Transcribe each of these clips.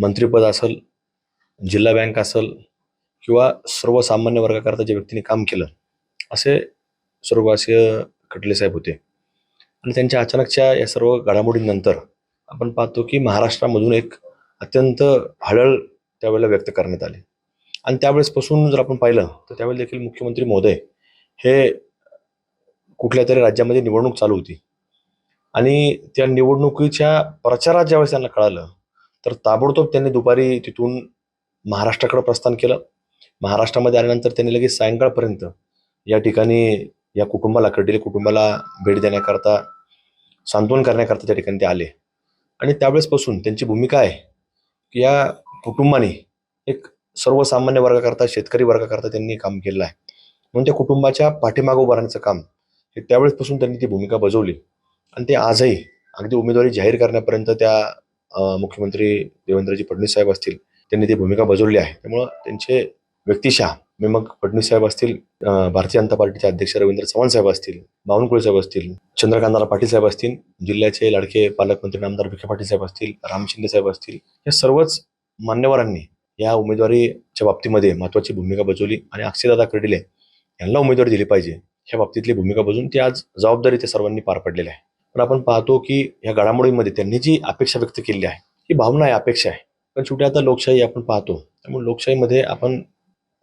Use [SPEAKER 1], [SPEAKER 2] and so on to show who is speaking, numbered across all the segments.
[SPEAKER 1] मंत्रिपद असेल, जिल्हा बँक असेल किंवा सर्वसामान्य वर्गाकरता ज्या व्यक्तीने काम केलं, असे स्वर्गवासीय खडले साहेब होते. आणि त्यांच्या अचानकच्या या सर्व घडामोडींनंतर आपण पाहतो की महाराष्ट्रामधून एक अत्यंत हळहळ त्यावेळेला व्यक्त करण्यात आली. आणि त्यावेळेसपासून जर आपण पाहिलं तर त्यावेळेला देखील मुख्यमंत्री महोदय हे कुठल्या तरी राज्यामध्ये निवडणूक चालू होती आणि त्या निवडणुकीच्या प्रचारात ज्यावेळेस त्यांना कळालं तर ताबडतोब त्यांनी दुपारी तिथून महाराष्ट्राकडे प्रस्थान केलं. महाराष्ट्रामध्ये आल्यानंतर त्यांनी लगेच सायंकाळपर्यंत या ठिकाणी या कुटुंबाला, खडले कुटुंबाला भेट देण्याकरता, सांत्वन करण्याकरता त्या ठिकाणी ते आले. आणि त्यावेळेसपासून त्यांची भूमिका आहे की या कुटुंबाने एक सर्वसामान्य वर्गाकरता, शेतकरी वर्गाकरता त्यांनी काम केलेलं आहे. म्हणून त्या कुटुंबाच्या पाठीमागं उभं राहण्याचं काम हे त्यावेळेसपासून त्यांनी ती भूमिका बजावली. आणि ते आजही अगदी उमेदवारी जाहीर करण्यापर्यंत त्या मुख्यमंत्री देवेंद्रजी फडणवीस साहेब असतील, त्यांनी ती भूमिका बजावली आहे. त्यामुळं त्यांचे व्यक्तिशः मग फडणवीस साहेब असतील, भारतीय जनता पार्टीचे अध्यक्ष रवींद्र चव्हाण साहेब असतील, बावनकुळे साहेब असतील, चंद्रकांतदादा पाटील साहेब असतील, जिल्ह्याचे लाडके पालकमंत्री आमदार विखे पाटील साहेब असतील, राम शिंदे साहेब असतील, या सर्वच मान्यवरांनी या उमेदवारीच्या बाबतीमध्ये महत्त्वाची भूमिका बजावली. आणि अक्षयदादा कर्डिले यांना उमेदवारी दिली पाहिजे ह्या बाबतीतली भूमिका बजावून ती आज जबाबदारी त्या सर्वांनी पार पडलेली आहे. पण आपण पाहतो की या घडामोडींमध्ये त्यांनी जी अपेक्षा व्यक्त केली आहे, ही भावना आहे, अपेक्षा आहे. पण शेवटी आता लोकशाही आपण पाहतो, त्यामुळे लोकशाहीमध्ये आपण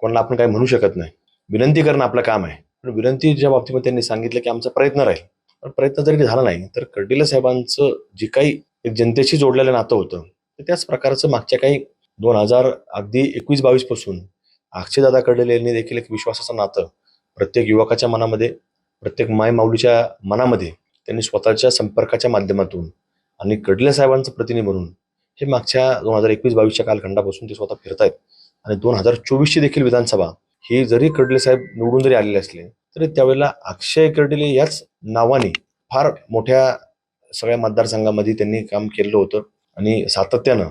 [SPEAKER 1] कोणाला आपण काही म्हणू शकत नाही. विनंती करणं आपलं काम आहे. पण विनंतीच्या बाबतीमध्ये त्यांनी सांगितलं की आमचा प्रयत्न राहील. पण प्रयत्न जरी झाला नाही तर कर्डिले साहेबांचं जे काही एक जनतेशी जोडलेलं नातं होतं, तर त्याच प्रकारचं मागच्या काही 2021-22 पासून अक्षयदादा कर्डिले यांनी देखील एक विश्वासाचं नातं प्रत्येक युवकाच्या मनामध्ये, प्रत्येक मायमाऊलीच्या मनामध्ये त्यांनी स्वतःच्या संपर्काच्या माध्यमातून आणि कर्डिले साहेबांचं प्रतिनिधी म्हणून हे मागच्या 2021-22च्या कालखंडापासून ते स्वतः फिरतायत. आणि 2024ची देखील विधानसभा ही जरी कर्डिले साहेब निवडून जरी आलेले असले तरी त्यावेळेला अक्षय कर्डिले याच नावाने फार मोठ्या सगळ्या मतदारसंघामध्ये त्यांनी काम केलेलं होतं. आणि सातत्यानं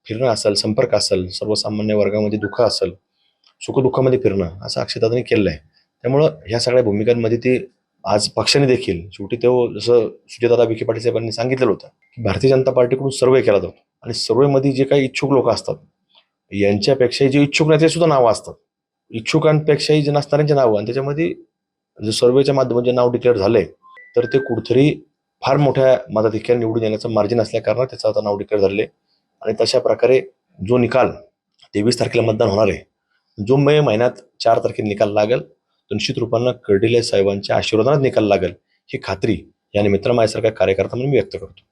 [SPEAKER 1] फिरणं असेल, संपर्क असेल, सर्वसामान्य वर्गामध्ये दुःख असेल, सुखदुःखामध्ये फिरणं असं अक्षयदादांनी केलेलं आहे. त्यामुळं ह्या सगळ्या भूमिकांमध्ये ती आज पक्षाने देखील शेवटी तो जसं सुजयदादा विखे पाटील साहेबांनी सांगितलेलं होतं की भारतीय जनता पार्टीकडून सर्वे केला जातो आणि सर्वेमध्ये जे काही इच्छुक लोक असतात यांच्यापेक्षाही जे इच्छुक नाही ते सुद्धा नावं असतात, इच्छुकांपेक्षाही जे नसणाऱ्यांचे नावं, आणि त्याच्यामध्ये जे सर्वेच्या माध्यमातून जे नाव डिक्लेअर झाले तर ते कुठेतरी फार मोठ्या मताधिक्याने निवडून येण्याचं मार्जिन असल्या कारणात त्याचं आता नाव डिक्लेअर झाले. आणि तशा प्रकारे जो निकाल 23 तारखेला मतदान होणार आहे, जो मे महिन्यात 4 तारखेला निकाल लागेल, तो निश्चित रूपानं कर्डिले साहेबांच्या आशीर्वादानेच निकाल लागेल ही खात्री या निमित्तानं माझ्यासारख्या कार्यकर्ता म्हणून मी व्यक्त करतो.